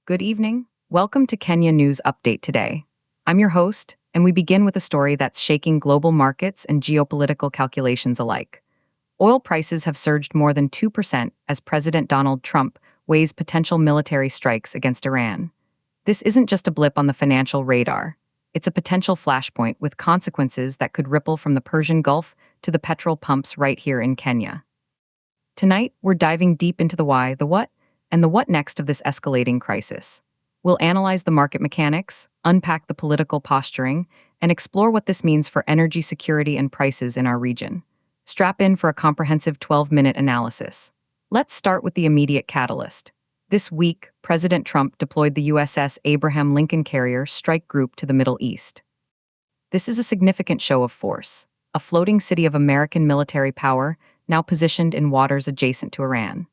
Good evening. Welcome to Kenya News Update today. I'm your host, and we begin with a story that's shaking global markets and geopolitical calculations alike. Oil prices have surged more than 2% as President Donald Trump weighs potential military strikes against Iran. This isn't just a blip on the financial radar. It's a potential flashpoint with consequences that could ripple from the Persian Gulf to the petrol pumps right here in Kenya. Tonight, we're diving deep into the why, the what, and the what next of this escalating crisis. We'll analyze the market mechanics, unpack the political posturing, and explore what this means for energy security and prices in our region. Strap in for a comprehensive 12-minute analysis. Let's start with the immediate catalyst. This week, President Trump deployed the USS Abraham Lincoln Carrier Strike Group to the Middle East. This is a significant show of force, a floating city of American military power now positioned in waters adjacent to Iran.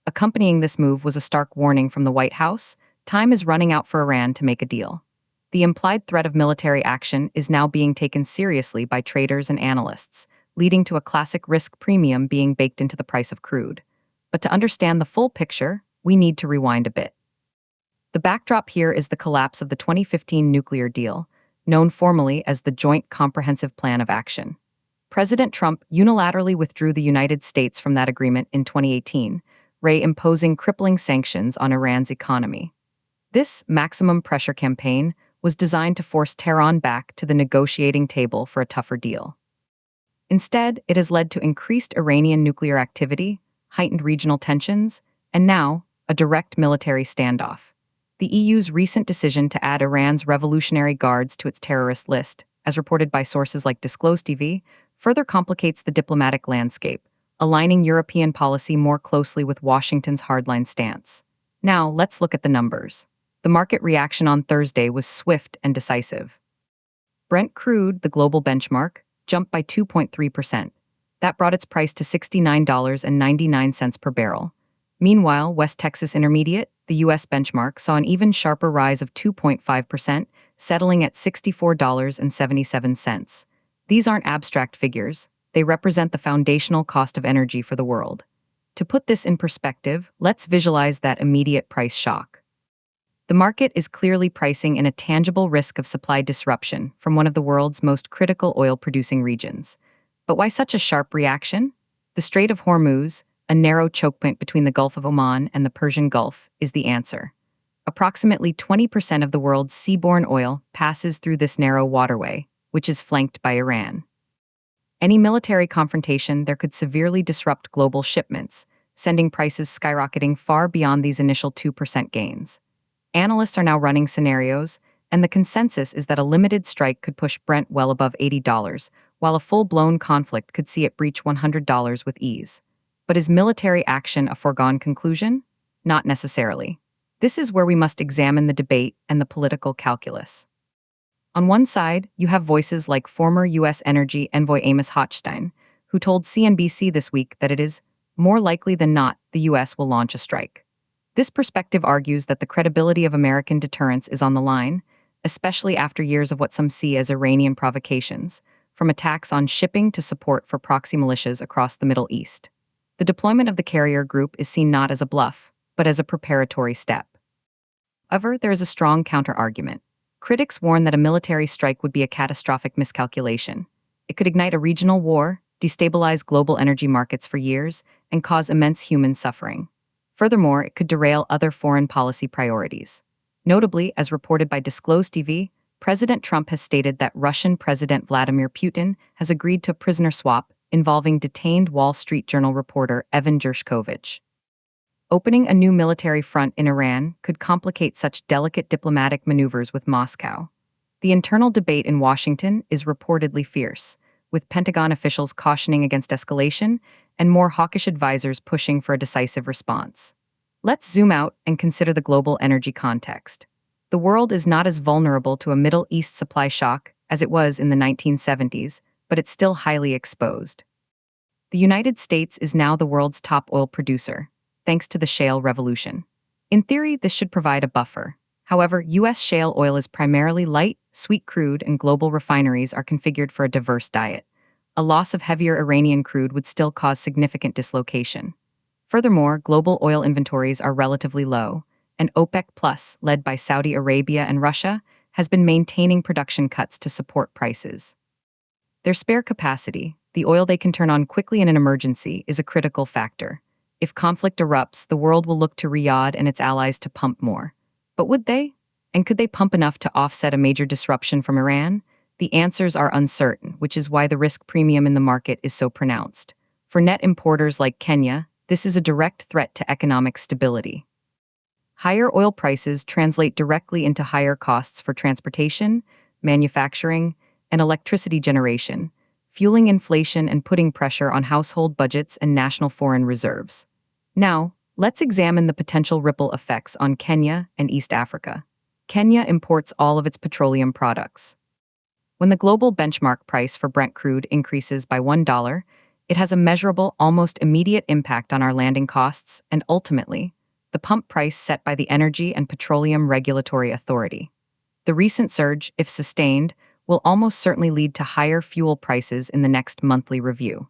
Accompanying this move was a stark warning from the White House: time is running out for Iran to make a deal. The implied threat of military action is now being taken seriously by traders and analysts, leading to a classic risk premium being baked into the price of crude. But to understand the full picture, we need to rewind a bit. The backdrop here is the collapse of the 2015 nuclear deal, known formally as the Joint Comprehensive Plan of Action. President Trump unilaterally withdrew the United States from that agreement in 2018, imposing crippling sanctions on Iran's economy. This maximum pressure campaign was designed to force Tehran back to the negotiating table for a tougher deal. Instead, it has led to increased Iranian nuclear activity, heightened regional tensions, and now, a direct military standoff. The EU's recent decision to add Iran's Revolutionary Guards to its terrorist list, as reported by sources like Disclosed TV, further complicates the diplomatic landscape, aligning European policy more closely with Washington's hardline stance. Now, let's look at the numbers. The market reaction on Thursday was swift and decisive. Brent crude, the global benchmark, jumped by 2.3%. That brought its price to $69.99 per barrel. Meanwhile, West Texas Intermediate, the U.S. benchmark, saw an even sharper rise of 2.5%, settling at $64.77. These aren't abstract figures. They represent the foundational cost of energy for the world. To put this in perspective, let's visualize that immediate price shock. The market is clearly pricing in a tangible risk of supply disruption from one of the world's most critical oil-producing regions. But why such a sharp reaction? The Strait of Hormuz, a narrow choke point between the Gulf of Oman and the Persian Gulf, is the answer. Approximately 20% of the world's seaborne oil passes through this narrow waterway, which is flanked by Iran. Any military confrontation there could severely disrupt global shipments, sending prices skyrocketing far beyond these initial 2% gains. Analysts are now running scenarios, and the consensus is that a limited strike could push Brent well above $80, while a full-blown conflict could see it breach $100 with ease. But is military action a foregone conclusion? Not necessarily. This is where we must examine the debate and the political calculus. On one side, you have voices like former U.S. Energy envoy Amos Hochstein, who told CNBC this week that it is more likely than not the U.S. will launch a strike. This perspective argues that the credibility of American deterrence is on the line, especially after years of what some see as Iranian provocations, from attacks on shipping to support for proxy militias across the Middle East. The deployment of the carrier group is seen not as a bluff, but as a preparatory step. However, there is a strong counter-argument. Critics warn that a military strike would be a catastrophic miscalculation. It could ignite a regional war, destabilize global energy markets for years, and cause immense human suffering. Furthermore, it could derail other foreign policy priorities. Notably, as reported by Disclosed TV, President Trump has stated that Russian President Vladimir Putin has agreed to a prisoner swap involving detained Wall Street Journal reporter Evan Gershkovich. Opening a new military front in Iran could complicate such delicate diplomatic maneuvers with Moscow. The internal debate in Washington is reportedly fierce, with Pentagon officials cautioning against escalation and more hawkish advisors pushing for a decisive response. Let's zoom out and consider the global energy context. The world is not as vulnerable to a Middle East supply shock as it was in the 1970s, but it's still highly exposed. The United States is now the world's top oil producer, thanks to the shale revolution. In theory, this should provide a buffer. However, U.S. shale oil is primarily light, sweet crude, and global refineries are configured for a diverse diet. A loss of heavier Iranian crude would still cause significant dislocation. Furthermore, global oil inventories are relatively low, and OPEC Plus, led by Saudi Arabia and Russia, has been maintaining production cuts to support prices. Their spare capacity, the oil they can turn on quickly in an emergency, is a critical factor. If conflict erupts, the world will look to Riyadh and its allies to pump more. But would they? And could they pump enough to offset a major disruption from Iran? The answers are uncertain, which is why the risk premium in the market is so pronounced. For net importers like Kenya, this is a direct threat to economic stability. Higher oil prices translate directly into higher costs for transportation, manufacturing, and electricity generation, fueling inflation and putting pressure on household budgets and national foreign reserves. Now, let's examine the potential ripple effects on Kenya and East Africa. Kenya imports all of its petroleum products. When the global benchmark price for Brent crude increases by $1, it has a measurable, almost immediate impact on our landing costs and ultimately, the pump price set by the Energy and Petroleum Regulatory Authority. The recent surge, if sustained, will almost certainly lead to higher fuel prices in the next monthly review.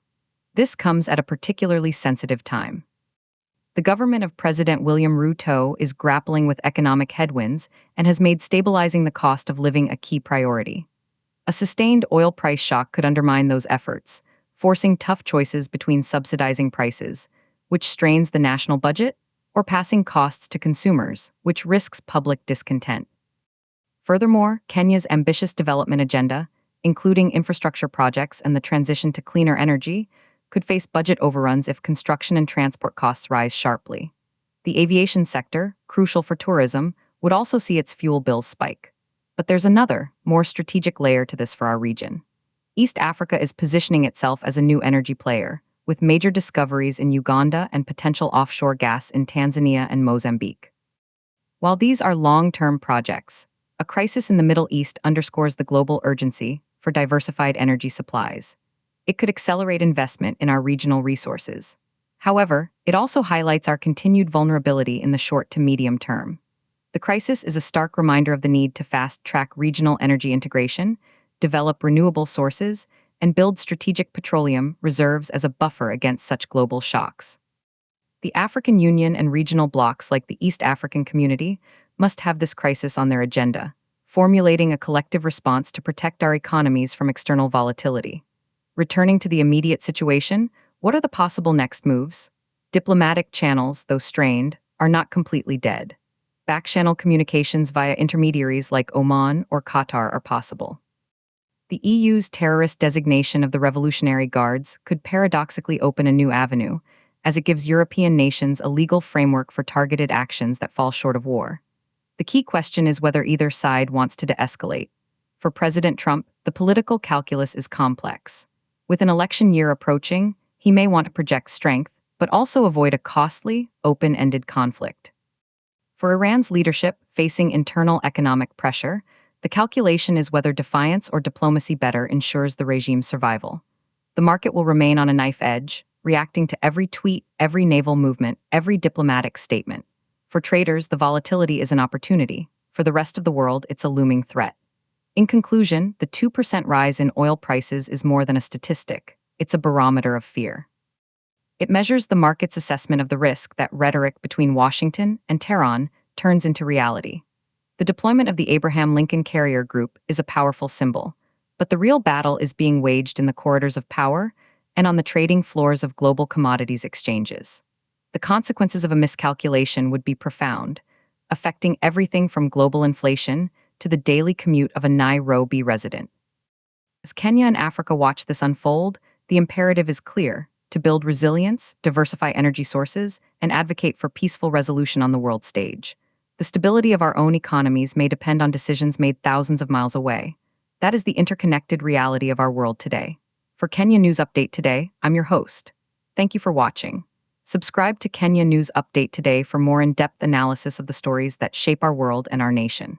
This comes at a particularly sensitive time. The government of President William Ruto is grappling with economic headwinds and has made stabilizing the cost of living a key priority. A sustained oil price shock could undermine those efforts, forcing tough choices between subsidizing prices, which strains the national budget, or passing costs to consumers, which risks public discontent. Furthermore, Kenya's ambitious development agenda, including infrastructure projects and the transition to cleaner energy, could face budget overruns if construction and transport costs rise sharply. The aviation sector, crucial for tourism, would also see its fuel bills spike. But there's another, more strategic layer to this for our region. East Africa is positioning itself as a new energy player, with major discoveries in Uganda and potential offshore gas in Tanzania and Mozambique. While these are long-term projects, a crisis in the Middle East underscores the global urgency for diversified energy supplies. It could accelerate investment in our regional resources. However, it also highlights our continued vulnerability in the short to medium term. The crisis is a stark reminder of the need to fast-track regional energy integration, develop renewable sources, and build strategic petroleum reserves as a buffer against such global shocks. The African Union and regional blocs like the East African Community must have this crisis on their agenda, formulating a collective response to protect our economies from external volatility. Returning to the immediate situation, what are the possible next moves? Diplomatic channels, though strained, are not completely dead. Back-channel communications via intermediaries like Oman or Qatar are possible. The EU's terrorist designation of the Revolutionary Guards could paradoxically open a new avenue, as it gives European nations a legal framework for targeted actions that fall short of war. The key question is whether either side wants to de-escalate. For President Trump, the political calculus is complex. With an election year approaching, he may want to project strength, but also avoid a costly, open-ended conflict. For Iran's leadership, facing internal economic pressure, the calculation is whether defiance or diplomacy better ensures the regime's survival. The market will remain on a knife edge, reacting to every tweet, every naval movement, every diplomatic statement. For traders, the volatility is an opportunity. For the rest of the world, it's a looming threat. In conclusion, the 2% rise in oil prices is more than a statistic. It's a barometer of fear. It measures the market's assessment of the risk that rhetoric between Washington and Tehran turns into reality. The deployment of the Abraham Lincoln Carrier Group is a powerful symbol, but the real battle is being waged in the corridors of power and on the trading floors of global commodities exchanges. The consequences of a miscalculation would be profound, affecting everything from global inflation to the daily commute of a Nairobi resident. As Kenya and Africa watch this unfold, the imperative is clear: to build resilience, diversify energy sources, and advocate for peaceful resolution on the world stage. The stability of our own economies may depend on decisions made thousands of miles away. That is the interconnected reality of our world today. For Kenya News Update Today, I'm your host. Thank you for watching. Subscribe to Kenya News Update Today for more in-depth analysis of the stories that shape our world and our nation.